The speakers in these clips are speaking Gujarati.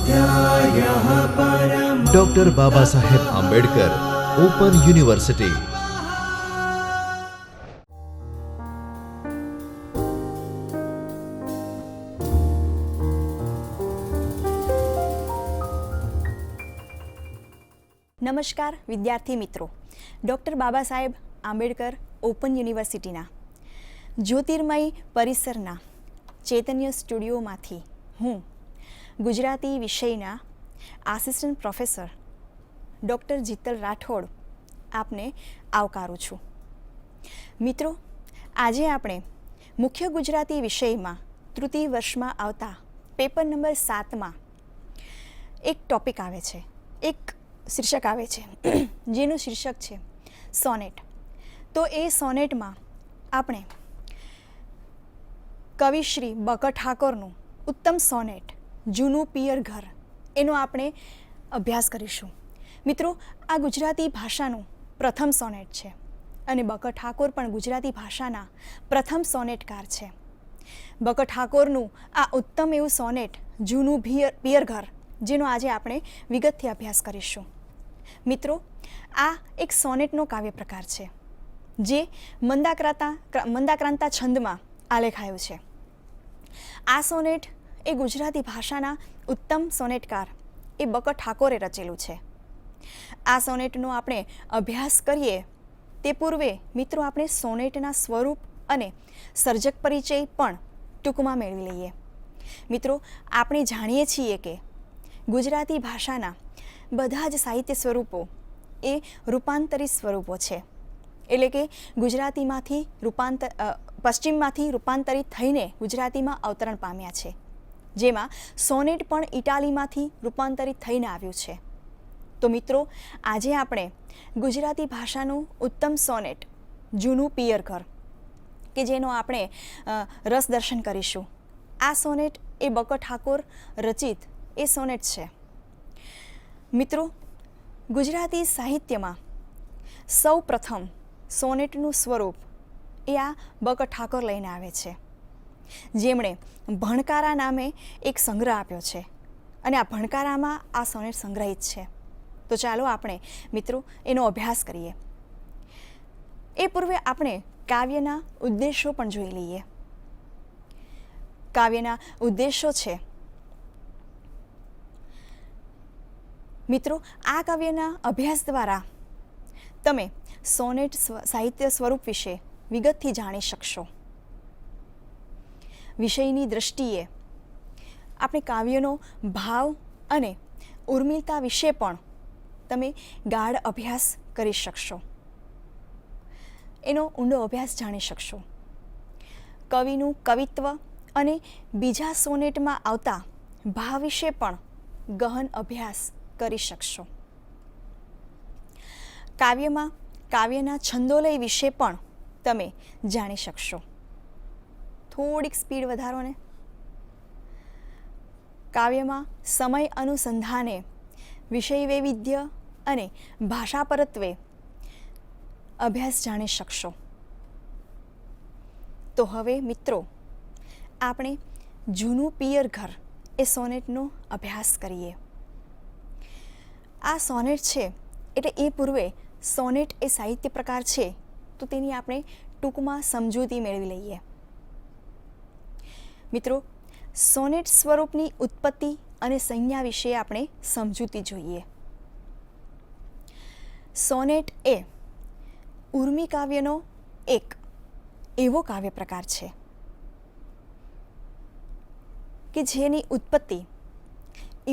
स्वाध्यायः परमः। Doctor Baba Saheb Ambedkar open university. નમસ્કાર વિદ્યાર્થી મિત્રો, ડૉક્ટર બાબા સાહેબ આંબેડકર ઓપન યુનિવર્સિટીના જ્યોતિર્મય પરિસરના ચૈતન્ય સ્ટુડિયોમાંથી હું ગુજરાતી વિષયના આસિસ્ટન્ટ પ્રોફેસર ડૉક્ટર જીતલ રાઠોડ આપને આવકારું છું. મિત્રો, આજે આપણે મુખ્ય ગુજરાતી વિષયમાં તૃતીય વર્ષમાં આવતા પેપર નંબર 7માં એક ટૉપિક આવે છે, એક શીર્ષક આવે છે, જેનું શીર્ષક છે સોનેટ. તો એ સોનેટમાં આપણે કવિ શ્રી બકર ઠાકોરનું ઉત્તમ સોનેટ જૂનું પિયર ઘર એનો આપણે અભ્યાસ કરીશું. મિત્રો, આ ગુજરાતી ભાષાનું પ્રથમ સોનેટ છે અને બકર ઠાકોર પણ ગુજરાતી ભાષાના પ્રથમ સોનેટકાર છે. બકર ઠાકોરનું આ ઉત્તમ એવું સોનેટ જૂનું પિયર ઘર, જેનો આજે આપણે વિગતથી અભ્યાસ કરીશું. મિત્રો, આ એક સોનેટનો કાવ્ય પ્રકાર છે જે મંદાક્રાંતા છંદમાં આલેખાયું છે. આ સોનેટ એ ગુજરાતી ભાષાના ઉત્તમ સોનેટકાર એ બકર ઠાકોરે રચેલું છે. આ સોનેટનો આપણે અભ્યાસ કરીએ તે પૂર્વે મિત્રો આપણે સોનેટના સ્વરૂપ અને સર્જક પરિચય પણ ટૂંકમાં મેળવી લઈએ. મિત્રો, આપણે જાણીએ છીએ કે ગુજરાતી ભાષાના બધા જ સાહિત્ય સ્વરૂપો એ રૂપાંતરિત સ્વરૂપો છે, એટલે કે ગુજરાતીમાંથી પશ્ચિમમાંથી રૂપાંતરિત થઈને ગુજરાતીમાં અવતરણ પામ્યા છે, જેમાં સોનેટ પણ ઇટાલીમાંથી રૂપાંતરિત થઈને આવ્યું છે. તો મિત્રો, આજે આપણે ગુજરાતી ભાષાનું ઉત્તમ સોનેટ જૂનું પિયર ઘર કે જેનો આપણે રસ દર્શન કરીશું. આ સોનેટ એ બકર ઠાકોર રચિત એ સોનેટ છે. મિત્રો, ગુજરાતી સાહિત્યમાં સૌ પ્રથમ સોનેટનું સ્વરૂપ એ આ બકર ઠાકોર લઈને આવે છે, જેમણે ભણકારા નામે એક સંગ્રહ આપ્યો છે અને આ ભણકારામાં આ સોનેટ સંગ્રહિત છે. તો ચાલો આપણે મિત્રો એનો અભ્યાસ કરીએ. એ પૂર્વે આપણે કાવ્યના ઉદ્દેશો પણ જોઈ લઈએ. કાવ્યના ઉદ્દેશો છે મિત્રો, આ કાવ્યના અભ્યાસ દ્વારા તમે સોનેટ સાહિત્ય સ્વરૂપ વિશે વિગતથી જાણી શકશો. વિષયની દૃષ્ટિએ આપણે કાવ્યનો ભાવ અને ઉર્મિલતા વિશે પણ તમે ગાઢ અભ્યાસ કરી શકશો, એનો ઊંડો અભ્યાસ જાણી શકશો. કવિનું કવિત્વ અને બીજા સોનેટમાં આવતા ભાવ વિશે પણ ગહન અભ્યાસ કરી શકશો. કાવ્યમાં કાવ્યના છંદોલય વિશે પણ તમે જાણી શકશો. થોડીક સ્પીડ વધારો ને. કાવ્યમાં સમય અનુસંધાને વિષય વૈવિધ્ય અને ભાષા પરત્વે અભ્યાસ જાણી શકશો. તો હવે મિત્રો આપણે જૂનું પિયર ઘર એ સોનેટનો અભ્યાસ કરીએ. આ સોનેટ છે એટલે એ પૂર્વે સોનેટ એ સાહિત્ય પ્રકાર છે, તો તેની આપણે ટૂંકમાં સમજૂતી મેળવી લઈએ. મિત્રો, સોનેટ સ્વરૂપની ઉત્પત્તિ અને સંજ્ઞા વિશે આપણે સમજૂતી જોઈએ. સોનેટ એ ઉર્મી કાવ્યનો એક એવો કાવ્ય પ્રકાર છે કે જેની ઉત્પત્તિ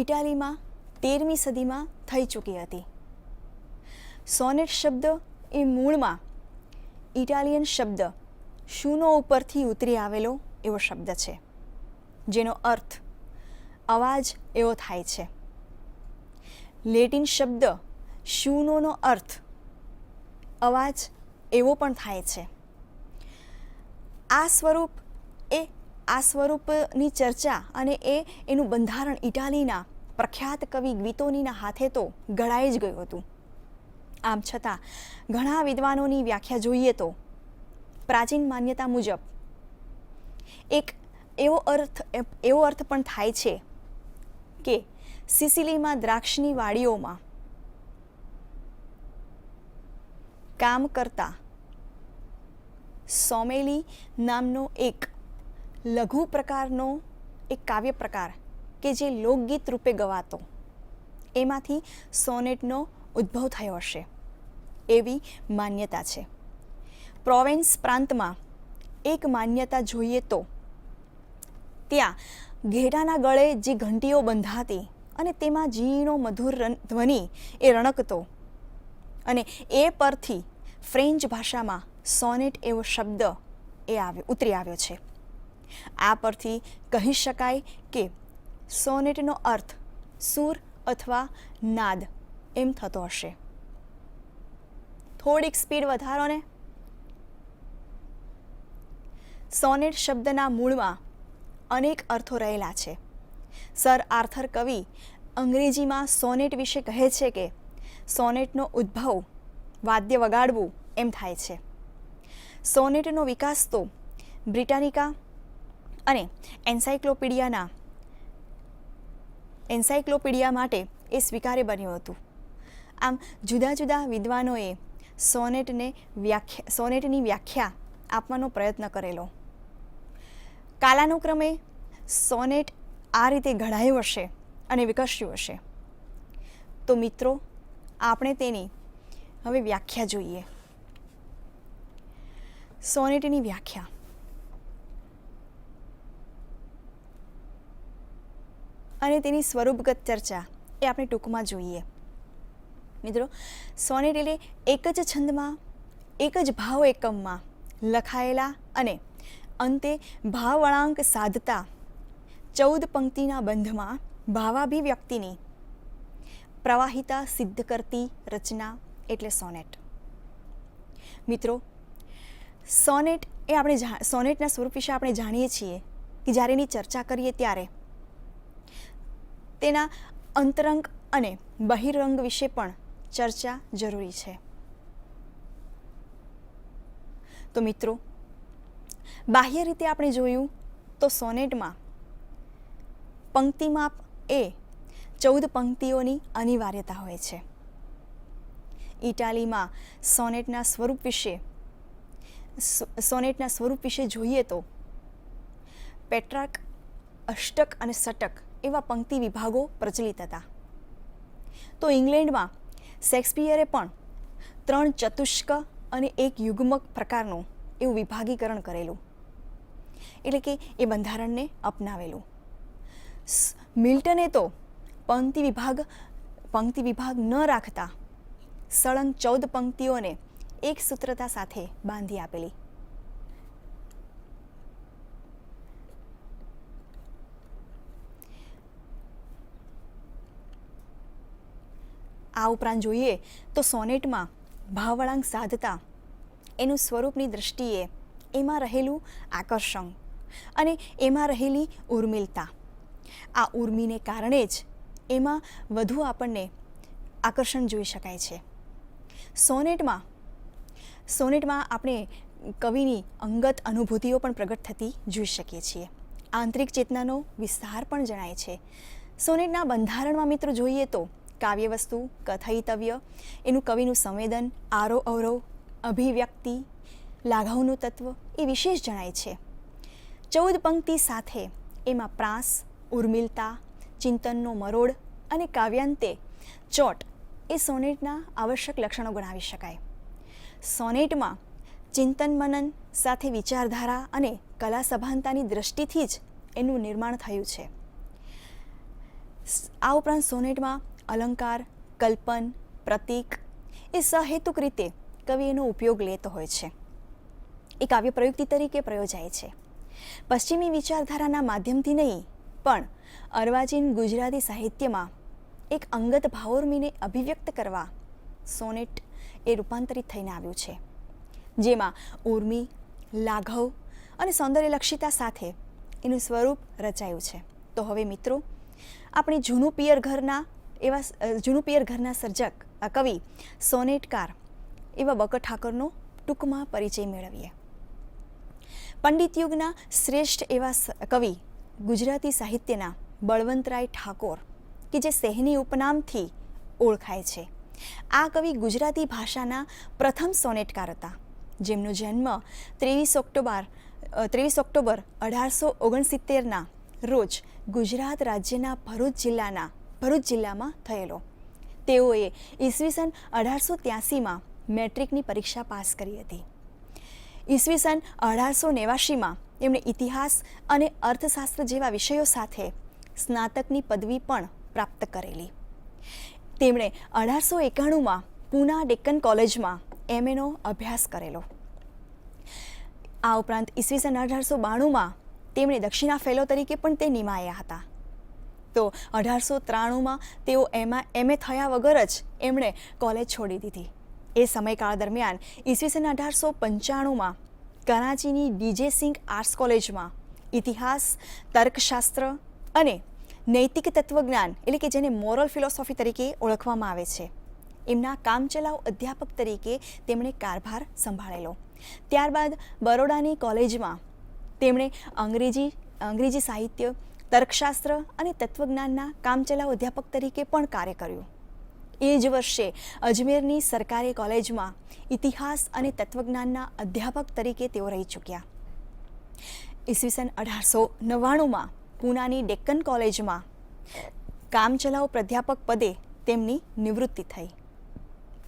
ઇટાલીમાં 13મી સદીમાં થઈ ચૂકી હતી. સોનેટ શબ્દ એ મૂળમાં ઇટાલિયન શબ્દ શૂનો ઉપરથી ઉતરી આવેલો એવો શબ્દ છે, જેનો અર્થ અવાજ એવો થાય છે. લેટિન શબ્દ શૂનોનો અર્થ અવાજ એવો પણ થાય છે. આ સ્વરૂપની ચર્ચા અને એનું બંધારણ ઇટાલીના પ્રખ્યાત કવિ ગ્વિતોનીના હાથે તો ઘડાઈ જ ગયું હતું. આમ છતાં ઘણા વિદ્વાનોની વ્યાખ્યા જોઈએ તો પ્રાચીન માન્યતા મુજબ એક એવો અર્થ પણ થાય છે કે સિસિલીમાં દ્રાક્ષની વાડીઓમાં કામ કરતા સોમેલી નામનો એક લઘુ પ્રકારનો એક કાવ્ય પ્રકાર કે જે લોકગીત રૂપે ગવાતો, એમાંથી સોનેટનો ઉદ્ભવ થયો હશે એવી માન્યતા છે. પ્રોવેન્સ પ્રાંતમાં એક માન્યતા જોઈએ તો ત્યાં ઘેટાના ગળે જે ઘંટીઓ બંધાતી અને તેમાં ઝીણો મધુર ધ્વનિ એ રણકતો, અને એ પરથી ફ્રેન્ચ ભાષામાં સોનેટ એવો શબ્દ ઉતરી આવ્યો છે. આ પરથી કહી શકાય કે સોનેટનો અર્થ સૂર અથવા નાદ એમ થતો હશે. થોડીક સ્પીડ વધારો ને. સોનેટ શબ્દના મૂળમાં અનેક અર્થો રહેલા છે. સર આર્થર કવિ અંગ્રેજીમાં સોનેટ વિશે કહે છે કે સોનેટનો ઉદ્ભવ વાદ્ય વગાડવું એમ થાય છે. સોનેટનો વિકાસ તો બ્રિટાનિકા અને એન્સાઇક્લોપીડિયા માટે એ સ્વીકાર્ય બન્યું હતું. આમ જુદા જુદા વિદ્વાનોએ સોનેટની વ્યાખ્યા આપવાનો પ્રયત્ન કરેલો. કાલાનુક્રમે સોનેટ આ રીતે ઘડાયું હશે અને વિકસ્યું હશે. તો મિત્રો, આપણે તેની હવે વ્યાખ્યા જોઈએ. સોનેટની વ્યાખ્યા. અને તેની સ્વરૂપગત ચર્ચા એ આપણે ટૂંકમાં જોઈએ. મિત્રો, સોનેટ એટલે એક જ છંદમાં એક જ ભાવ એકમમાં લખાયેલા અને અંતે ભાવ વળાંક સાધતા 14 પંક્તિના બંધમાં ભાવાભિવ્યક્તિની પ્રવાહિતા સિદ્ધ કરતી રચના એટલે સોનેટ. મિત્રો, સોનેટના સ્વરૂપ વિશે આપણે જાણીએ છીએ કે જ્યારે એની ચર્ચા કરીએ ત્યારે તેના અંતરંગ અને બહિરંગ વિશે પણ ચર્ચા જરૂરી છે. તો મિત્રો, બાહ્ય રીતે આપણે જોયું તો સોનેટમાં પંક્તિમાપ એ 14 પંક્તિઓની અનિવાર્યતા હોય છે. ઇટાલીમાં સોનેટના સ્વરૂપ વિશે જોઈએ તો પેટ્રાર્ક, અષ્ટક અને ષટક એવા પંક્તિ વિભાગો પ્રચલિત હતા. તો ઇંગ્લેન્ડમાં શેક્સપિયરે પણ 3 ચતુષ્ક અને 1 યુગ્મક પ્રકારનું એવું વિભાગીકરણ કરેલું, એટલે કે એ બંધારણને અપનાવેલું. મિલ્ટને તો પંક્તિ વિભાગ ન રાખતા સળંગ 14 પંક્તિઓને એક સૂત્રતા સાથે બાંધી આપેલી. આ ઉપરાંત જોઈએ તો સોનેટમાં ભાવવળાંક સાધતા એનું સ્વરૂપની દૃષ્ટિએ એમાં રહેલું આકર્ષણ અને એમાં રહેલી ઉર્મિલતા, આ ઉર્મિને કારણે જ એમાં વધુ આપણને આકર્ષણ જોઈ શકાય છે. સોનેટમાં આપણે કવિની અંગત અનુભૂતિઓ પણ પ્રગટ થતી જોઈ શકીએ છીએ. આંતરિક ચેતનાનો વિસ્તાર પણ જણાય છે. સોનેટના બંધારણમાં મિત્રો જોઈએ તો કાવ્ય વસ્તુ, કથયિતવ્ય, એનું કવિનું સંવેદન, આરોહ અવરોહ, અભિવ્યક્તિ, લાઘવનું તત્વ એ વિશેષ જણાય છે. 14 પંક્તિ સાથે એમાં પ્રાસ, ઉર્મિલતા, ચિંતનનો મરોડ અને કાવ્યાંતે ચોટ એ સોનેટના આવશ્યક લક્ષણો ગણાવી શકાય. સોનેટમાં ચિંતન મનન સાથે વિચારધારા અને કલા સભાનતાની દ્રષ્ટિથી જ એનું નિર્માણ થયું છે. આ ઉપરાંત સોનેટમાં અલંકાર, કલ્પન, પ્રતીક એ સહેતુક રીતે કવિ એનો ઉપયોગ લેતો હોય છે. એ કાવ્ય પ્રયુક્તિ તરીકે પ્રયોજાય છે. પશ્ચિમી વિચારધારાના માધ્યમથી નહીં, પણ અર્વાચીન ગુજરાતી સાહિત્યમાં એક અંગત ભાવોર્મીને અભિવ્યક્ત કરવા સોનેટ એ રૂપાંતરિત થઈને આવ્યું છે, જેમાં ઉર્મી, લાઘવ અને સૌંદર્યલક્ષિતા સાથે એનું સ્વરૂપ રચાયું છે. તો હવે મિત્રો, આપણે જૂનું પિયર ઘરના સર્જક કવિ સોનેટકાર એવા બકર ઠાકોરનો ટૂંકમાં પરિચય મેળવીએ. પંડિત યુગના શ્રેષ્ઠ એવા કવિ ગુજરાતી સાહિત્યના બળવંતરાય ઠાકોર કે જે સેહની ઉપનામથી ઓળખાય છે. આ કવિ ગુજરાતી ભાષાના પ્રથમ સોનેટકાર હતા, જેમનો જન્મ 23 ઓક્ટોબર 1869ના રોજ ગુજરાત રાજ્યના ભરૂચ જિલ્લામાં થયેલો. તેઓએ ઈસવીસન 1883માં મેટ્રિકની પરીક્ષા પાસ કરી હતી. ઈસવીસન 1889માં તેમણે ઇતિહાસ અને અર્થશાસ્ત્ર જેવા વિષયો સાથે સ્નાતકની પદવી પણ પ્રાપ્ત કરેલી. તેમણે 1891માં પૂના ડેક્કન કોલેજમાં MA અભ્યાસ કરેલો. આ ઉપરાંત ઈસવીસન 1892માં તેમણે દક્ષિણા ફેલો તરીકે પણ તે નિમાયા હતા. તો 1893માં તેઓ MA થયા વગર જ એમણે કોલેજ છોડી દીધી. એ સમયગાળા દરમિયાન ઈસવીસન 1895માં કરાચીની DJ સિંઘ આર્ટ્સ કોલેજમાં ઇતિહાસ, તર્કશાસ્ત્ર અને નૈતિક તત્વજ્ઞાન એટલે કે જેને મોરલ ફિલોસોફી તરીકે ઓળખવામાં આવે છે, એમના કામચલાઉ અધ્યાપક તરીકે તેમણે કારભાર સંભાળેલો. ત્યારબાદ બરોડાની કોલેજમાં તેમણે અંગ્રેજી સાહિત્ય, તર્કશાસ્ત્ર અને તત્વજ્ઞાનના કામચલાઉ અધ્યાપક તરીકે પણ કાર્ય કર્યું. એ જ વર્ષે અજમેરની સરકારી કોલેજમાં ઇતિહાસ અને તત્વજ્ઞાનના અધ્યાપક તરીકે તેઓ રહી ચૂક્યા. ઈસવીસન 1899માં પૂનાની ડેક્કન કોલેજમાં કામચલાઉ પ્રાધ્યાપક પદે તેમની નિવૃત્તિ થઈ.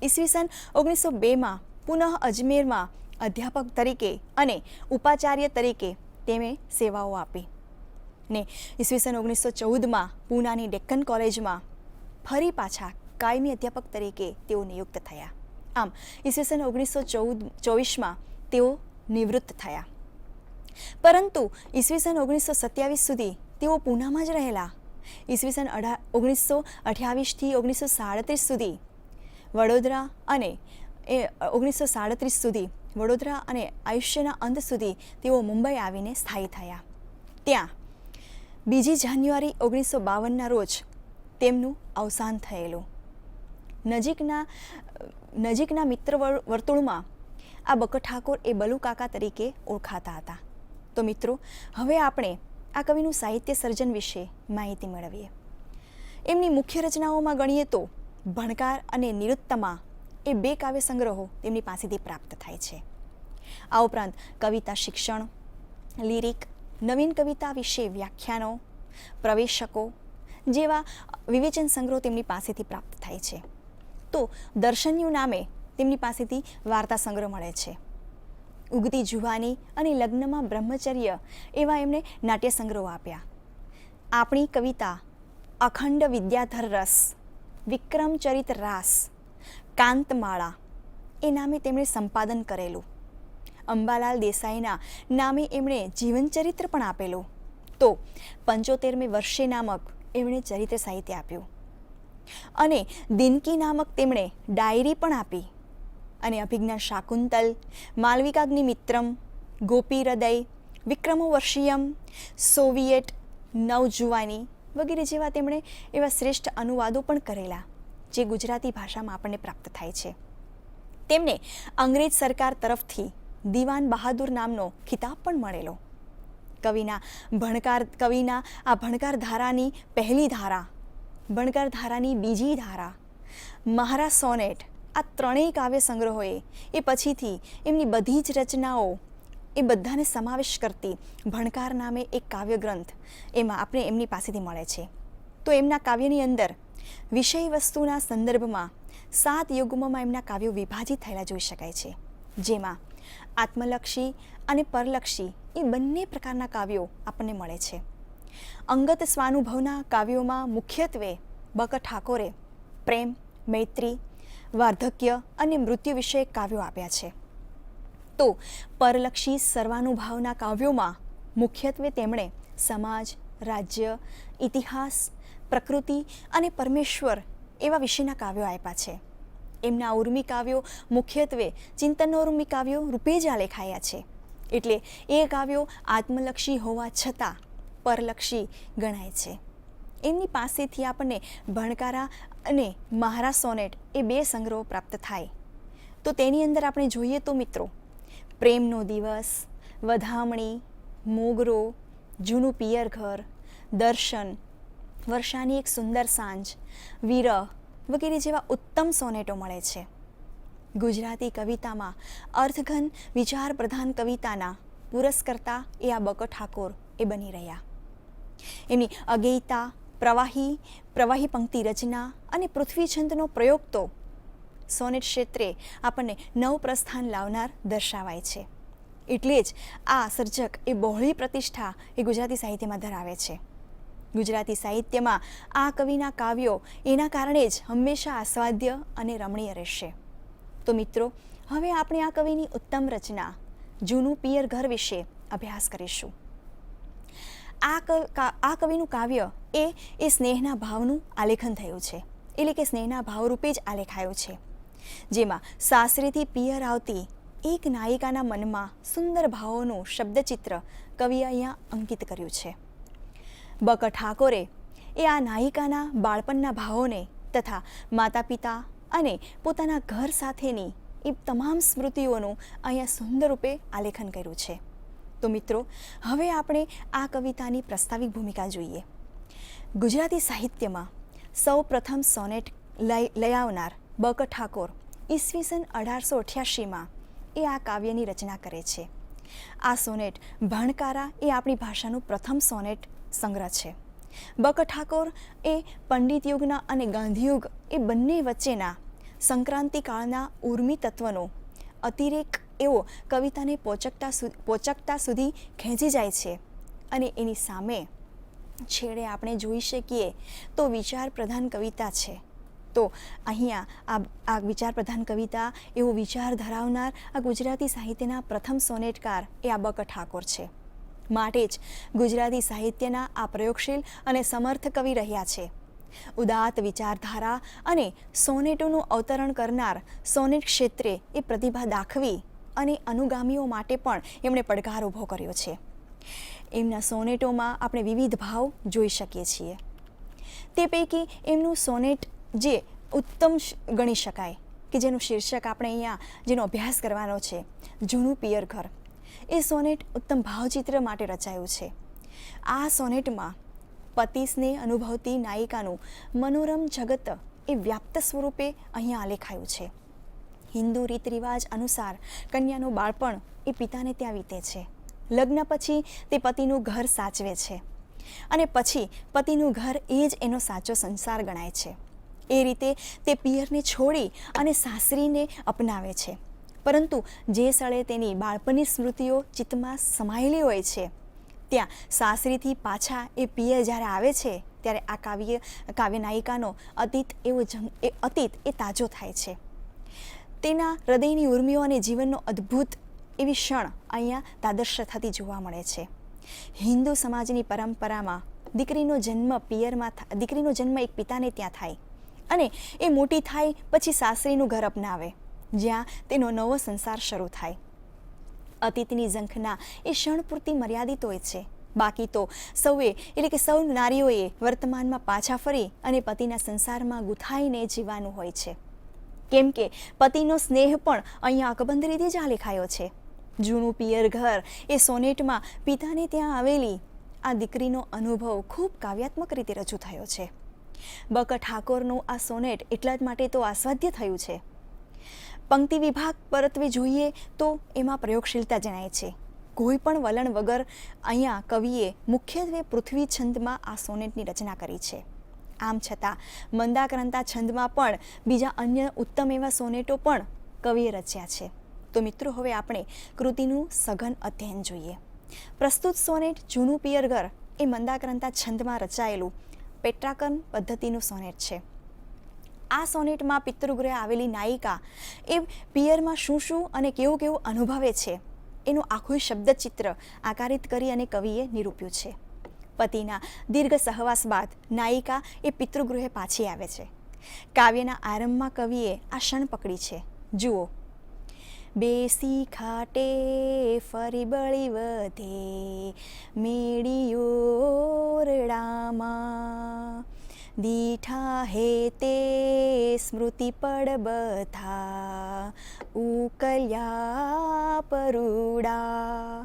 ઈસવીસન 1902માં પુનઃ અજમેરમાં અધ્યાપક તરીકે અને ઉપાચાર્ય તરીકે તેમણે સેવાઓ આપી ને ઈસવીસન 1914માં પૂનાની ડેક્કન કોલેજમાં ફરી પાછા કાયમી અધ્યાપક તરીકે તેઓ નિયુક્ત થયા. આમ ઈસવીસન 1924માં તેઓ નિવૃત્ત થયા. પરંતુ ઈસવીસન 1927 સુધી તેઓ પૂનામાં જ રહેલા. ઈસવીસન 1928થી 1937 સુધી વડોદરા અને 1937 સુધી વડોદરા અને આયુષ્યના અંત સુધી તેઓ મુંબઈ આવીને સ્થાયી થયા. ત્યાં 2 જાન્યુઆરી 1952ના રોજ તેમનું અવસાન થયેલું. નજીકના મિત્ર વર્તુળમાં આ બકર ઠાકોર એ બલુકાકા તરીકે ઓળખાતા હતા. તો મિત્રો, હવે આપણે આ કવિનું સાહિત્ય સર્જન વિશે માહિતી મેળવીએ. એમની મુખ્ય રચનાઓમાં ગણીએ તો ભણકાર અને નિરુત્તમા એ 2 કાવ્ય સંગ્રહો તેમની પાસેથી પ્રાપ્ત થાય છે. આ ઉપરાંત કવિતા શિક્ષણ, લિરિક, નવીન કવિતા વિશે વ્યાખ્યાનો, પ્રવેશકો જેવા વિવેચન સંગ્રહો તેમની પાસેથી પ્રાપ્ત થાય છે. તો દર્શન્યું નામે તેમની પાસેથી વાર્તા સંગ્રહ મળે છે. ઉગતી જુવાની અને લગ્નમાં બ્રહ્મચર્ય એવા એમણે નાટ્ય સંગ્રહો આપ્યા. આપણી કવિતા, અખંડ વિદ્યાધર રસ, વિક્રમચરિત રાસ, કાંતમાળા એ નામે તેમણે સંપાદન કરેલું. અંબાલાલ દેસાઈના નામે એમણે જીવનચરિત્ર પણ આપેલું. તો 75મે વર્ષે નામક એમણે ચરિત્ર સાહિત્ય આપ્યું અને દિનકી નામક તેમણે ડાયરી પણ આપી. અને અભિજ્ઞાન શાકુંતલ, માલવિકાગ્નિ મિત્રમ, ગોપી હૃદય, વિક્રમો વર્ષીયમ, સોવિયેટ, નવજુવાની વગેરે જેવા તેમણે એવા શ્રેષ્ઠ અનુવાદો પણ કરેલા, જે ગુજરાતી ભાષામાં આપણને પ્રાપ્ત થાય છે. તેમને અંગ્રેજ સરકાર તરફથી દિવાન બહાદુર નામનો ખિતાબ પણ મળેલો. કવિના આ ભણકાર ધારાની પહેલી ધારા, ભણકાર ધારાની બીજી ધારા, મહારા સોનેટ, આ 3 કાવ્ય સંગ્રહોએ એ પછીથી એમની બધી જ રચનાઓ એ બધાને સમાવેશ કરતી ભણકાર નામે એક કાવ્ય ગ્રંથ એમાં આપણે એમની પાસેથી મળે છે. તો એમના કાવ્યની અંદર વિષય વસ્તુના સંદર્ભમાં 7 યુગ્મોમાં એમના કાવ્યો વિભાજિત થયેલા જોઈ શકાય છે, જેમાં આત્મલક્ષી અને પરલક્ષી એ બંને પ્રકારના કાવ્યો આપણને મળે છે. અંગત સ્વાનુભવના કાવ્યોમાં મુખ્યત્વે બકર ઠાકોરે પ્રેમ, મૈત્રી, વાર્ધક્ય અને મૃત્યુ વિષયક કાવ્યો આપ્યા છે. તો પરલક્ષી સર્વાનુભાવના કાવ્યોમાં મુખ્યત્વે તેમણે સમાજ, રાજ્ય, ઇતિહાસ, પ્રકૃતિ અને પરમેશ્વર એવા વિષયના કાવ્યો આપ્યા છે. એમના ઉર્મી કાવ્યો મુખ્યત્વે ચિંતનોર્મી કાવ્યો રૂપે જ આલેખાયા છે. એટલે એ કાવ્યો આત્મલક્ષી હોવા છતાં પરલક્ષી ગણાય છે. એમની પાસેથી આપણને ભણકારા અને મહારા સોનેટ એ 2 સંગ્રહો પ્રાપ્ત થાય. તો તેની અંદર આપણે જોઈએ તો મિત્રો, પ્રેમનો દિવસ, વધામણી, મોગરો, જૂનું પિયર ઘર, દર્શન, વર્ષાની એક સુંદર સાંજ, વિરહ વગેરે જેવા ઉત્તમ સોનેટો મળે છે. ગુજરાતી કવિતામાં અર્થઘન વિચાર પ્રધાન કવિતાના પુરસ્કર્તા એ આ બક ઠાકોર એ બની રહ્યા. એમની અગેયતા, પ્રવાહી પંક્તિ રચના અને પૃથ્વીછંદનો પ્રયોગ તો સોનેટ ક્ષેત્રે આપણને નવ પ્રસ્થાન લાવનાર દર્શાવાય છે. એટલે જ આ સર્જક એ બહોળી પ્રતિષ્ઠા એ ગુજરાતી સાહિત્યમાં ધરાવે છે. ગુજરાતી સાહિત્યમાં આ કવિના કાવ્યો એના કારણે જ હંમેશા આસ્વાદ્ય અને રમણીય રહેશે. તો મિત્રો, હવે આપણે આ કવિની ઉત્તમ રચના જૂનું પિયર ઘર વિશે અભ્યાસ કરીશું. આ કવિનું કાવ્ય એ સ્નેહના ભાવનું આલેખન થયું છે, એટલે કે સ્નેહના ભાવરૂપે જ આલેખાયું છે, જેમાં સાસરેથી પિયર આવતી એક નાયિકાના મનમાં સુંદર ભાવોનું શબ્દચિત્ર કવિએ અહીંયા અંકિત કર્યું છે. બક ઠાકોરે એ આ નાયિકાના બાળપણના ભાવોને તથા માતા પિતા અને પોતાના ઘર સાથેની એ તમામ સ્મૃતિઓનું અહીંયા સુંદર રૂપે આલેખન કર્યું છે. તો મિત્રો, હવે આપણે આ કવિતાની પ્રસ્તાવિક ભૂમિકા જોઈએ. ગુજરાતી સાહિત્યમાં સૌ પ્રથમ સોનેટ લઈ આવનાર બક ઠાકોર ઈસવીસન 1888માં એ આ કાવ્યની રચના કરે છે. આ સોનેટ ભણકારા એ આપણી ભાષાનું પ્રથમ સોનેટ સંગ્રહ છે. બક ઠાકોર એ પંડિત યુગના અને ગાંધીયુગ એ બંને વચ્ચેના સંક્રાંતિકાળના ઉર્મી તત્વનો અતિરેક એવો કવિતાને પોચકતા સુધી ખેંચી જાય છે. અને એની સામે છેડે આપણે જોઈ શકીએ તો વિચાર પ્રધાન કવિતા છે. તો અહીંયા આ વિચાર પ્રધાન કવિતા એવો વિચાર ધરાવનાર આ ગુજરાતી સાહિત્યના પ્રથમ સોનેટકાર એ આ બક ઠાકોર છે. માટે જ ગુજરાતી સાહિત્યના આ પ્રયોગશીલ અને સમર્થ કવિ રહ્યા છે. ઉદાત્ત વિચારધારા અને સોનેટોનું અવતરણ કરનાર સોનેટ ક્ષેત્રે એ પ્રતિભા દાખવી અને અનુગામીઓ માટે પણ એમણે પડકાર ઊભો કર્યો છે. એમના સોનેટોમાં આપણે વિવિધ ભાવ જોઈ શકીએ છીએ. તે પૈકી એમનું સોનેટ જે ઉત્તમ ગણી શકાય કે જેનું શીર્ષક આપણે અહીંયા જેનો અભ્યાસ કરવાનો છે, જૂનું પિયર ઘર, એ સોનેટ ઉત્તમ ભાવચિત્ર માટે રચાયું છે. આ સોનેટમાં પતિ સ્નેહ અનુભવતી નાયિકાનું મનોરમ જગત એ વ્યાપ્ત સ્વરૂપે અહીંયા આલેખાયું છે. હિન્દુ રીત રિવાજ અનુસાર કન્યાનું બાળપણ એ પિતાને ત્યાં વીતે છે. લગ્ન પછી તે પતિનું ઘર સાચવે છે અને પછી પતિનું ઘર એ જ એનો સાચો સંસાર ગણાય છે. એ રીતે તે પિયરને છોડી અને સાસરીને અપનાવે છે. પરંતુ જે સ્થળે તેની બાળપણની સ્મૃતિઓ ચિત્તમાં સમાયેલી હોય છે, ત્યાં સાસરીથી પાછા એ પિયર જ્યારે આવે છે ત્યારે આ કાવ્ય નાયિકાનો અતીત એ તાજો થાય છે. તેના હૃદયની ઉર્મિઓ અને જીવનનો અદ્ભુત એવી ક્ષણ અહીંયા તાદર્શ થતી જોવા મળે છે. હિન્દુ સમાજની પરંપરામાં દીકરીનો જન્મ એક પિતાને ત્યાં થાય અને એ મોટી થાય પછી સાસરીનું ઘર અપનાવે, જ્યાં તેનો નવો સંસાર શરૂ થાય. અતીતની ઝંખના એ ક્ષણ પૂરતી મર્યાદિત હોય છે. બાકી તો સૌ નારીઓએ વર્તમાનમાં પાછા ફરી અને પતિના સંસારમાં ગૂંથાઈને જીવવાનું હોય છે. કેમ કે પતિનો સ્નેહ પણ અહીંયા અકબંધ રીતે જ આલેખાયો છે. જૂનું પિયર ઘર એ સોનેટમાં પિતાને ત્યાં આવેલી આ દીકરીનો અનુભવ ખૂબ કાવ્યાત્મક રીતે રજૂ થયો છે. બક ઠાકોરનું આ સોનેટ એટલા જ માટે તો આસ્વાદ્ય થયું છે. પંક્તિ વિભાગ પરત્વે જોઈએ તો એમાં પ્રયોગશીલતા જણાય છે. કોઈ પણ વલણ વગર અહીંયા કવિએ મુખ્યત્વે પૃથ્વી છંદમાં આ સોનેટની રચના કરી છે. આમ છતાં મંદાક્રાંતા છંદમાં પણ બીજા અન્ય ઉત્તમ એવા સોનેટો પણ કવિએ રચ્યા છે. તો મિત્રો, હવે આપણે કૃતિનું સઘન અધ્યયન જોઈએ. પ્રસ્તુત સોનેટ જૂનું પિયર ઘર એ મંદાક્રાંતા છંદમાં રચાયેલું પેટ્રાકન પદ્ધતિનું સોનેટ છે. આ સોનેટમાં પિતૃગૃહે આવેલી નાયિકા એ પિયરમાં શું અને કેવું અનુભવે છે એનું આખું શબ્દચિત્ર આકારિત કરી અને કવિએ નિરૂપ્યું છે. પતિના દીર્ઘ સહવાસ બાદ નાયિકા એ પિતૃગૃહે પાછી આવે છે. કાવ્યના આરંભમાં કવિએ આ ક્ષણ પકડી છે. જુઓ: બેસી ખાટે ફરી બળી વધે મેળીઓરડામાં, દીઠા હે તે સ્મૃતિ પડ બધા ઉકલ્યા પરુડા.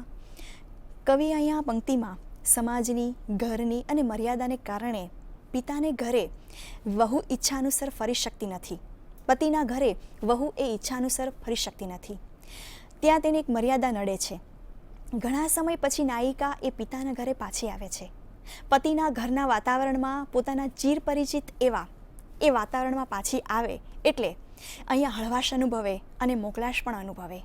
કવિ અહીંયા પંક્તિમાં સમાજની, ઘરની અને મર્યાદાને કારણે પિતાને ઘરે વહુ ઈચ્છાનુસાર ફરી શકતી નથી, પતિના ઘરે વહુ એ ઈચ્છાનુસાર ફરી શકતી નથી. ત્યાં તેને એક મર્યાદા નડે છે. ઘણા સમય પછી નાયિકા એ પિતાના ઘરે પાછી આવે છે. પતિના ઘરના વાતાવરણમાં પોતાના ચિરપરિચિત એવા એ વાતાવરણમાં પાછી આવે એટલે અહીંયા હળવાશ અનુભવે અને મોકલાશ પણ અનુભવે.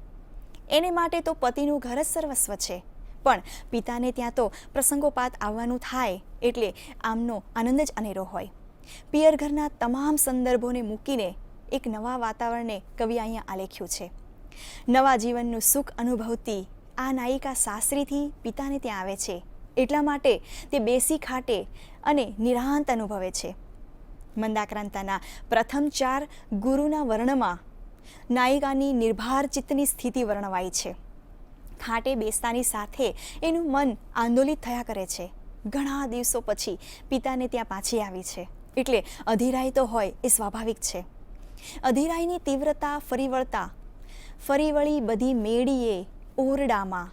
એને માટે તો પતિનું ઘર જ સર્વસ્વ છે, પણ પિતાને ત્યાં તો પ્રસંગોપાત આવવાનું થાય એટલે આમનો આનંદ જ અનેરો હોય. પિયર ઘરના તમામ સંદર્ભોને મૂકીને એક નવા વાતાવરણને કવિ અહીંયા આલેખ્યું છે. નવા જીવનનું સુખ અનુભવતી આ નાયિકા સાસરીથી પિતાને ત્યાં આવે છે, એટલા માટે તે બેસી ખાટે અને નિરાંત અનુભવે છે. મંદાક્રાંતાના પ્રથમ 4 ગુરુના વર્ણમાં નાયિકાની નિર્ભાર ચિત્તની સ્થિતિ વર્ણવાઈ છે. ખાટે બેસતાની સાથે એનું મન આંદોલિત થયા કરે છે. ઘણા દિવસો પછી પિતાને ત્યાં પાછી આવી છે એટલે અધીરાઈ તો હોય એ સ્વાભાવિક છે. અધીરાઈની તીવ્રતા ફરી વળી બધી મેળીએ ઓરડામાં.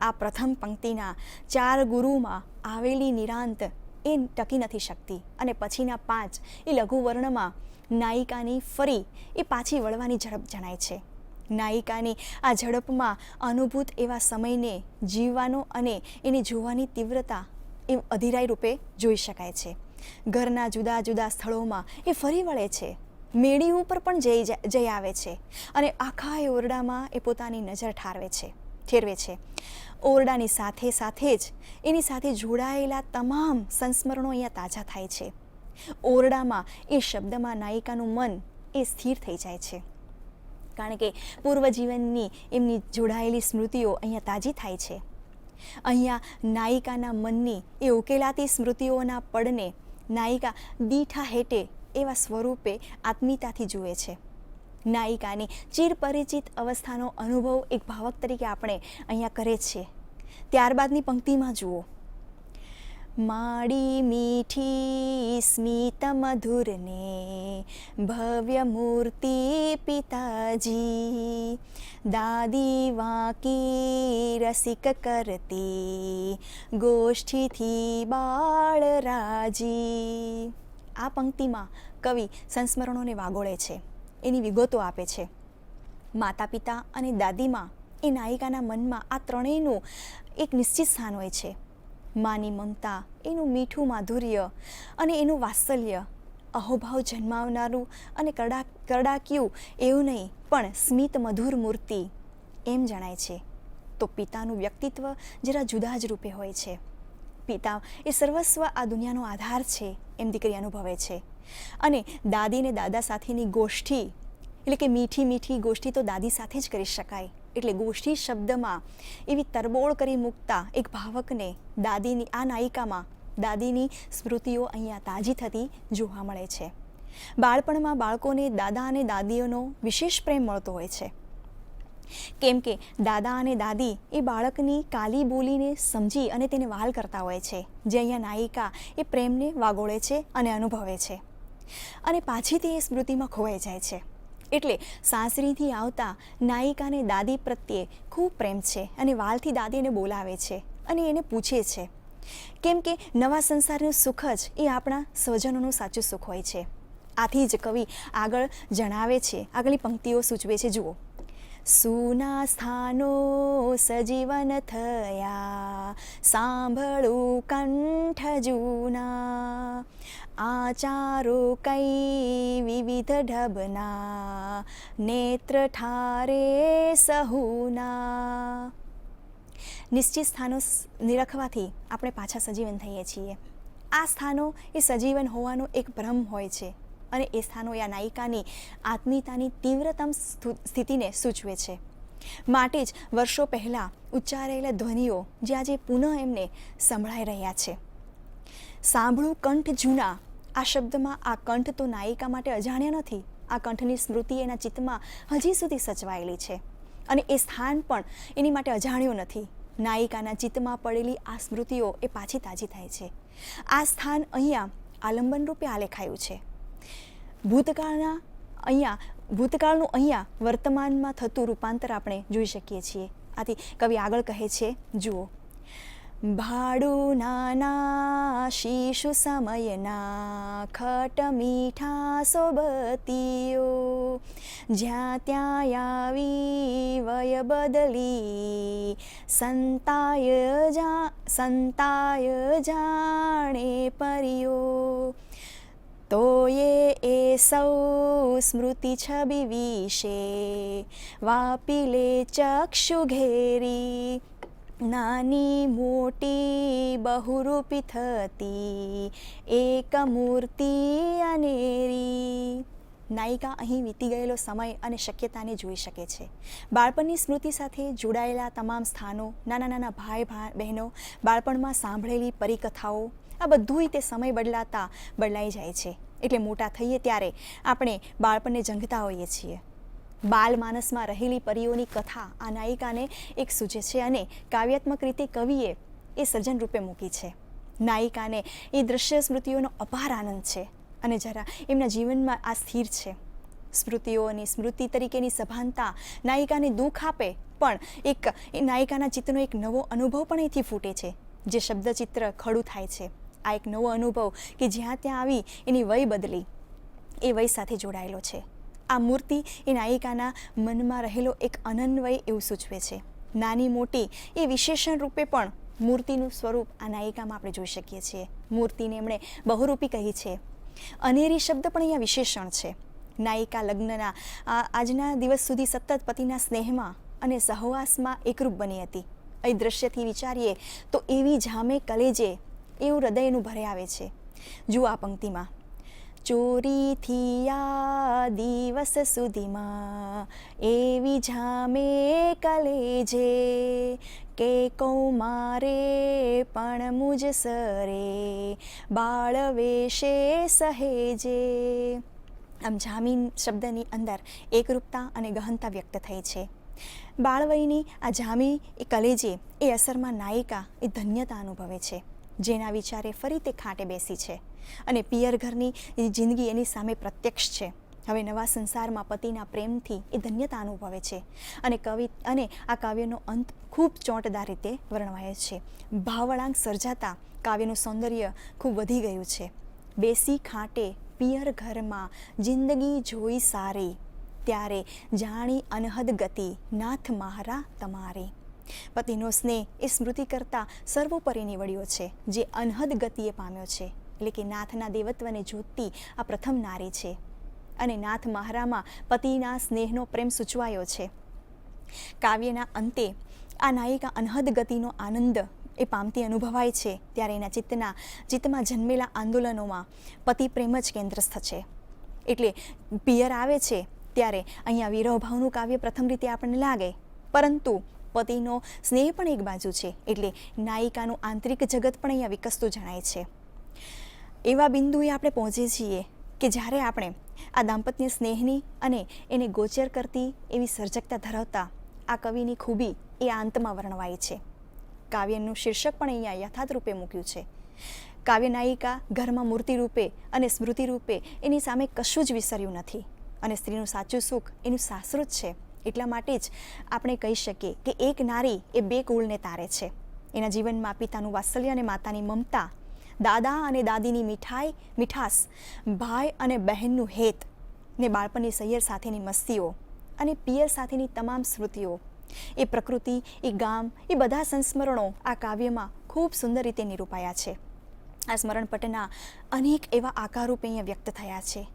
આ પ્રથમ પંક્તિના 4 ગુરુમાં આવેલી નિરાંત એ ટકી નથી શકતી અને પછીના 5 એ લઘુવર્ણમાં નાયિકાની ફરી એ પાછી વળવાની ઝડપ જણાય છે. નાયિકાની આ ઝડપમાં અનુભૂત એવા સમયને જીવવાનો અને એને જોવાની તીવ્રતા એ અધીરાઈ રૂપે જોઈ શકાય છે. ઘરના જુદા જુદા સ્થળોમાં એ ફરી વળે છે, મેળી ઉપર પણ જઈ આવે છે અને આખા એ ઓરડામાં એ પોતાની નજર ઠેરવે છે. ઓરડાની સાથે સાથે જ એની સાથે જોડાયેલા તમામ સંસ્મરણો અહીંયા તાજા થાય છે. ઓરડામાં એ શબ્દમાં નાયિકાનું મન એ સ્થિર થઈ જાય છે, કારણ કે પૂર્વજીવનની એમની જોડાયેલી સ્મૃતિઓ અહીંયા તાજી થાય છે. અહીંયા નાયિકાના મનની એ ઉકેલાતી સ્મૃતિઓના પડને નાયિકા દીઠા હેઠે એવા સ્વરૂપે આત્મીયતાથી જુએ છે. નાયિકાની ચિરપરિચિત અવસ્થાનો અનુભવ એક ભાવક તરીકે આપણે અહીંયા કરે છે. ત્યારબાદની પંક્તિમાં જુઓ, માડી મીઠી સ્મિત મધુરને ભવ્ય મૂર્તિ પિતાજી, દાદી વાંકી રસિક કરતી ગોષ્ઠીથી બાળ રાજી. આ પંક્તિમાં કવિ સંસ્મરણોને વાગોળે છે, એની વિગતો આપે છે. માતા પિતા અને દાદીમાં એ નાયિકાના મનમાં આ ત્રણેયનું એક નિશ્ચિત સ્થાન હોય છે. માની મમતા, એનું મીઠું માધુર્ય અને એનું વાત્સલ્ય અહોભાવ જન્માવનારું અને કરડાક્યું એવું નહીં, પણ સ્મિત મધુર મૂર્તિ એમ જણાય છે. તો પિતાનું વ્યક્તિત્વ જરા જુદા જ રૂપે હોય છે. પિતા એ સર્વસ્વ આ દુનિયાનો આધાર છે એમ દીકરી અનુભવે છે. અને દાદી ને દાદા સાથેની ગોષ્ઠી એટલે કે મીઠી મીઠી ગોષ્ઠી તો દાદી સાથે જ કરી શકાય, એટલે ગોષ્ઠી શબ્દમાં એવી તરબોળ કરી મૂકતા એક ભાવકને દાદીની આ નાયિકામાં દાદીની સ્મૃતિઓ અહીંયા તાજી થતી જોવા મળે છે. બાળપણમાં બાળકોને દાદા અને દાદીઓનો વિશેષ પ્રેમ મળતો હોય છે, કેમ કે દાદા અને દાદી એ બાળકની કાલી બોલીને સમજી અને તેને વહાલ કરતા હોય છે, જે અહીંયા નાયિકા એ પ્રેમને વાગોળે છે અને અનુભવે છે અને પાછી તે એ સ્મૃતિમાં ખોવાઈ જાય છે. એટલે સાસરીથી આવતા નાયિકાને દાદી પ્રત્યે ખૂબ પ્રેમ છે અને વાલથી દાદીને બોલાવે છે અને એને પૂછે છે, કેમ કે નવા સંસારનું સુખ જ એ આપણા સ્વજનોનું સાચું સુખ હોય છે. આથી જ કવિ આગળ જણાવે છે, આગળની પંક્તિઓ સૂચવે છે. જુઓ, સૂના સ્થાનો સજીવન થયા, સાંભળું કંઠ જૂના, આચારો કઈ વિવિધ ઢબના, નેત્ર ઠારે સહુના. નિશ્ચિત સ્થાનો નિરખવાથી આપણે પાછા સજીવન થઈએ છીએ. આ સ્થાનો એ સજીવન હોવાનો એક ભ્રમ હોય છે અને એ સ્થાનો આ નાયિકાની આત્મીયતાની તીવ્રતમ સ્થિતિને સૂચવે છે. માટે જ વર્ષો પહેલાં ઉચ્ચારેલા ધ્વનિઓ જે આજે પુનઃ એમને સંભળાઈ રહ્યા છે. સાંભળું કંઠ જૂના, આ શબ્દમાં આ કંઠ તો નાયિકા માટે અજાણ્યા નથી. આ કંઠની સ્મૃતિ એના ચિત્તમાં હજી સુધી સચવાયેલી છે અને એ સ્થાન પણ એની માટે અજાણ્યું નથી. નાયિકાના ચિત્તમાં પડેલી આ સ્મૃતિઓ એ પાછી તાજી થાય છે. આ સ્થાન અહીંયા આલંબન રૂપે આલેખાયું છે. ભૂતકાળનું અહીંયા વર્તમાનમાં થતું રૂપાંતર આપણે જોઈ શકીએ છીએ. આથી કવિ આગળ કહે છે, જુઓ, ભાડું નાના શીશુ સમયના ખટ મીઠા સોબતીઓ જ્યાં ત્યાં આવી વય બદલી સંતાય જાણે પરીઓ તો એ સૌ સ્મૃતિ છબી વિશે વાપી લે ચક્ષુ ઘેરી નાની મોટી બહુરૂપી થતી એક મૂર્તિ અનેરી. નાયિકા અહીં વીતી ગયેલો સમય અને શક્યતાને જોઈ શકે છે. બાળપણની સ્મૃતિ સાથે જોડાયેલા તમામ સ્થાનો, નાના નાના ભાઈ બહેનો, બાળપણમાં સાંભળેલી પરિકથાઓ, આ બધુંય તે સમય બદલાઈ જાય છે. એટલે મોટા થઈએ ત્યારે આપણે બાળપણને જંગતા હોઈએ છીએ. બાલ માનસમાં રહેલી પરીઓની કથા આ નાયિકાને એક સૂચે છે અને કાવ્યાત્મક રીતે કવિએ એ સર્જન રૂપે મૂકી છે. નાયિકાને એ દ્રશ્ય સ્મૃતિઓનો અપાર આનંદ છે અને જરા એમના જીવનમાં આ સ્થિર છે. સ્મૃતિઓની સ્મૃતિ તરીકેની સભાનતા નાયિકાને દુઃખ આપે, પણ એ નાયિકાના ચિત્તનો એક નવો અનુભવ પણ અહીંથી ફૂટે છે, જે શબ્દચિત્ર ખડું થાય છે. આ એક નવો અનુભવ કે જ્યાં ત્યાં આવી એની વય બદલી, એ વય સાથે જોડાયેલો છે. આ મૂર્તિ એ નાયિકાના મનમાં રહેલો એક અનન્વય એવું સૂચવે છે. નાની મોટી એ વિશેષણ રૂપે પણ મૂર્તિનું સ્વરૂપ આ નાયિકામાં આપણે જોઈ શકીએ છીએ. મૂર્તિને એમણે બહુરૂપી કહી છે. અનેરી શબ્દ પણ અહીંયા વિશેષણ છે. નાયિકા લગ્નના આજના દિવસ સુધી સતત પતિના સ્નેહમાં અને સહવાસમાં એકરૂપ બની હતી. અહીં દ્રશ્યથી વિચારીએ તો એવી જામે કલેજે એવું હૃદય એનું ભરે આવે છે. જુઓ આ પંક્તિમાં, ચોરીથી આ દિવસ સુધીમાં એવી જામે કલેજે કે કૌમારે પણ મુજ સરે બાળ વેશે સહેજે. આમ જામીન શબ્દની અંદર એકરૂપતા અને ગહનતા વ્યક્ત થઈ છે. બાળવયની આ જામી એ કલેજે એ અસરમાં નાયિકા એ ધન્યતા અનુભવે છે, જેના વિચારે ફરી તે ખાટે બેસી છે અને પિયર ઘરની જિંદગી એની સામે પ્રત્યક્ષ છે. હવે નવા સંસારમાં પતિના પ્રેમથી એ ધન્યતા અનુભવે છે અને આ કાવ્યનો અંત ખૂબ ચોંટદાર રીતે વર્ણવાય છે. ભાવવળાંક સર્જાતા કાવ્યનું સૌંદર્ય ખૂબ વધી ગયું છે. બેસી ખાટે પિયર ઘરમાં જિંદગી જોઈ સારી, ત્યારે જાણી અનહદ ગતિ નાથ મારા તમારી. પતિનો સ્નેહ એ સ્મૃતિ કરતાં સર્વોપરી નીવડ્યો છે, જે અનહદ ગતિએ પામ્યો છે. એટલે કે નાથના દેવત્વને જોતતી આ પ્રથમ નારી છે અને નાથ મહારામાં પતિના સ્નેહનો પ્રેમ સૂચવાયો છે. કાવ્યના અંતે આ નાયિકા અનહદ ગતિનો આનંદ એ પામતી અનુભવાય છે, ત્યારે એના ચિત્તમાં જન્મેલા આંદોલનોમાં પતિ પ્રેમ જ કેન્દ્રસ્થ છે. એટલે પિયર આવે છે ત્યારે અહીંયા વિરહભાવનું કાવ્ય પ્રથમ રીતે આપણને લાગે, પરંતુ પતિનો સ્નેહ પણ એક બાજુ છે. એટલે નાયિકાનું આંતરિક જગત પણ અહીંયા વિકસતું જણાય છે. એવા બિંદુએ આપણે પહોંચીએ છીએ કે જ્યારે આપણે આ દાંપત્ય સ્નેહની અને એને ગોચર કરતી એવી સર્જકતા ધરાવતા આ કવિની ખૂબી એ આ અંતમાં વર્ણવાય છે. કાવ્યનું શીર્ષક પણ અહીંયા યથાર્થ રૂપે મૂક્યું છે. કાવ્ય નાયિકા ઘરમાં મૂર્તિ રૂપે અને સ્મૃતિ રૂપે એની સામે કશું જ વિસર્યું નથી અને સ્ત્રીનું સાચું સુખ એનું સાસરું જ છે. એટલા માટે જ આપણે કહી શકીએ કે એક નારી એ બે કુળને તારે છે. એના જીવનમાં પિતાનું વાત્સલ્ય અને માતાની મમતા, દાદા અને દાદીની મીઠાશ, ભાઈ અને બહેનનું હેત ને બાળપણની સૈયર સાથેની મસ્તીઓ અને પિયર સાથેની તમામ સ્મૃતિઓ, એ પ્રકૃતિ, એ ગામ, એ બધા સંસ્મરણો આ કાવ્યમાં ખૂબ સુંદર રીતે નિરૂપાયા છે. આ સ્મરણપટના અનેક એવા આકારરૂપે અહીંયા વ્યક્ત થયા છે.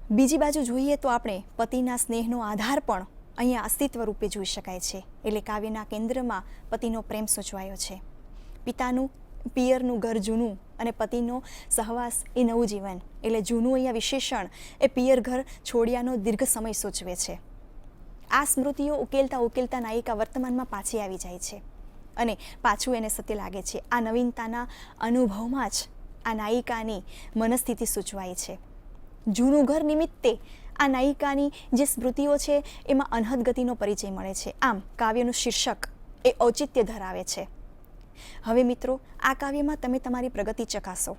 બીજી બાજુ જોઈએ તો આપણે પતિના સ્નેહનો આધાર પણ અહીંયા અસ્તિત્વ રૂપે જોઈ શકાય છે. એટલે કાવ્યના કેન્દ્રમાં પતિનો પ્રેમ સૂચવાયો છે. પિયરનું ઘર જૂનું અને પતિનો સહવાસ એ નવું જીવન. એટલે જૂનું અહીંયા વિશેષણ એ પિયર ઘર છોડ્યાનો દીર્ઘ સમય સૂચવે છે. આ સ્મૃતિઓ ઉકેલતા નાયિકા વર્તમાનમાં પાછી આવી જાય છે અને પાછું એને સત્ય લાગે છે. આ નવીનતાના અનુભવમાં જ આ નાયિકાની મનસ્થિતિ સૂચવાય છે. જૂનું ઘર નિમિત્તે આ નાયિકાની જે સ્મૃતિઓ છે એમાં અનહદ ગતિનો પરિચય મળે છે. આમ કાવ્યનું શીર્ષક એ ઔચિત્ય ધરાવે છે. હવે મિત્રો, આ કાવ્યમાં તમે તમારી પ્રગતિ ચકાસો.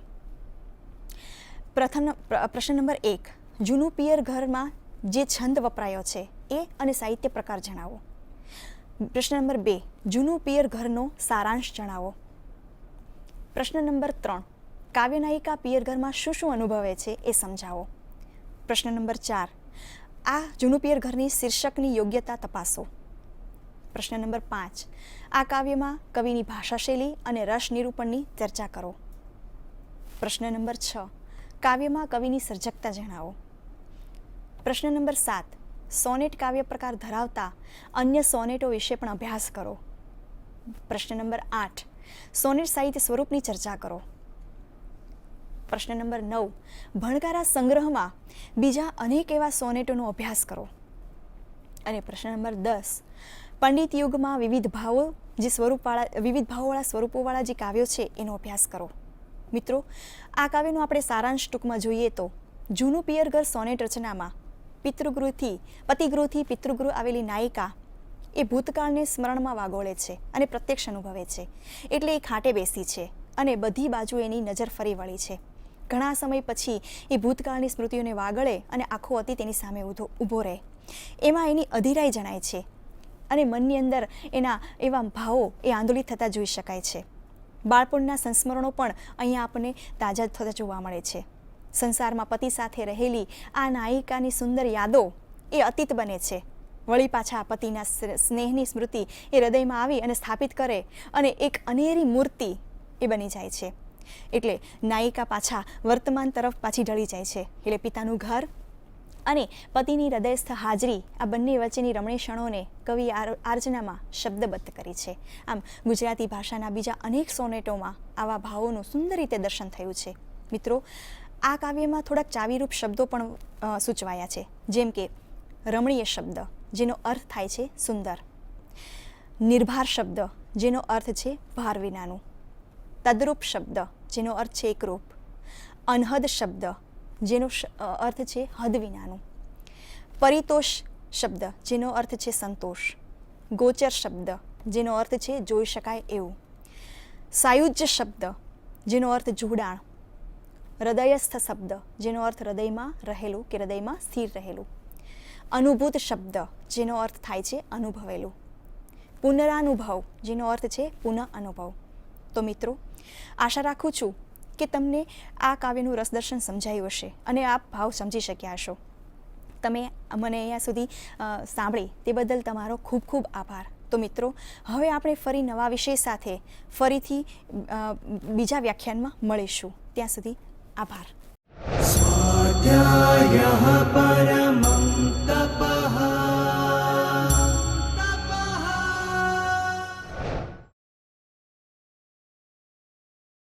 પ્રશ્ન નંબર 1, જૂનું પિયર ઘરમાં જે છંદ વપરાયો છે એ અને સાહિત્ય પ્રકાર જણાવો. પ્રશ્ન નંબર 2, જૂનું પિયર ઘરનો સારાંશ જણાવો. પ્રશ્ન નંબર 3, કાવ્યનાયિકા પિયર ઘરમાં શું શું અનુભવે છે એ સમજાવો. પ્રશ્ન નંબર 4, આ જૂનું પિયર ઘરની શીર્ષકની યોગ્યતા તપાસો. પ્રશ્ન નંબર 5, આ કાવ્યમાં કવિની ભાષાશૈલી અને રસ નિરૂપણની ચર્ચા કરો. પ્રશ્ન નંબર 6, કાવ્યમાં કવિની સર્જકતા જણાવો. પ્રશ્ન નંબર 7, સોનેટ કાવ્ય પ્રકાર ધરાવતા અન્ય સોનેટો વિશે પણ અભ્યાસ કરો. પ્રશ્ન નંબર 8, સોનેટ સાહિત્ય સ્વરૂપની ચર્ચા કરો. પ્રશ્ન નંબર 9, ભણકારા સંગ્રહમાં બીજા અનેક એવા સોનેટોનો અભ્યાસ કરો. અને પ્રશ્ન નંબર 10, પંડિત યુગમાં વિવિધ ભાવોવાળા સ્વરૂપોવાળા જે કાવ્યો છે એનો અભ્યાસ કરો. મિત્રો, આ કાવ્યનો આપણે સારાંશ ટૂંકમાં જોઈએ તો જૂનું પિયર ઘર સોનેટ રચનામાં પતિગૃહથી પિતૃગૃહ આવેલી નાયિકા એ ભૂતકાળને સ્મરણમાં વાગોળે છે અને પ્રત્યક્ષ અનુભવે છે. એટલે એ ખાટે બેસી છે અને બધી બાજુ એની નજર ફરી વળી છે. ઘણા સમય પછી એ ભૂતકાળની સ્મૃતિઓને વાગળે અને આખો અતી તેની સામે ઊભો રહે. એમાં એની અધીરાઈ જણાય છે અને મનની અંદર એના એવા ભાવો એ આંદોલિત થતા જોઈ શકાય છે. બાળપણના સંસ્મરણો પણ અહીંયા આપણને તાજા થતા જોવા મળે છે. સંસારમાં પતિ સાથે રહેલી આ નાયિકાની સુંદર યાદો એ અતીત બને છે. વળી પાછા પતિના સ્નેહની સ્મૃતિ એ હૃદયમાં આવી અને સ્થાપિત કરે અને એક અનેરી મૂર્તિ એ બની જાય છે. એટલે નાયિકા પાછા વર્તમાન તરફ પાછી ઢળી જાય છે. એટલે પિતાનું ઘર અને પતિની હૃદયસ્થ હાજરી, આ બંને વચ્ચેની રમણીય ક્ષણોને કવિ આર્જનામાં શબ્દબદ્ધ કરી છે. આમ ગુજરાતી ભાષાના બીજા અનેક સોનેટોમાં આવા ભાવોનું સુંદર રીતે દર્શન થયું છે. મિત્રો, આ કાવ્યમાં થોડાક ચાવીરૂપ શબ્દો પણ સૂચવાયા છે. જેમ કે રમણીય શબ્દ, જેનો અર્થ થાય છે સુંદર. નિર્ભાર શબ્દ, જેનો અર્થ છે ભાર વિનાનું. તદરૂપ શબ્દ, જેનો અર્થ છે એકરૂપ. અનહદ શબ્દ, જેનો અર્થ છે હદ વિનાનું. પરિતોષ શબ્દ, જેનો અર્થ છે સંતોષ. ગોચર શબ્દ, જેનો અર્થ છે જોઈ શકાય એવું. સાયુજ્ય શબ્દ, જેનો અર્થ જોડાણ. હૃદયસ્થ શબ્દ, જેનો અર્થ હૃદયમાં રહેલું કે હૃદયમાં સ્થિર રહેલું. અનુભૂત શબ્દ, જેનો અર્થ થાય છે અનુભવેલું. પુનરાનુભવ, જેનો અર્થ છે પુનઃ અનુભવ. તો મિત્રો, આશા રાખું છું કે તમને આ કાવ્યનું રસદર્શન સમજાયું હશે અને આપ ભાવ સમજી શક્યા હશો. તમે મને અહીંયા સુધી સાંભળી તે બદલ તમારો ખૂબ ખૂબ આભાર. તો મિત્રો, હવે આપણે ફરી નવા વિષય સાથે ફરીથી બીજા વ્યાખ્યાનમાં મળીશું. ત્યાં સુધી આભાર. સ્વાધ્યાયઃ પરમં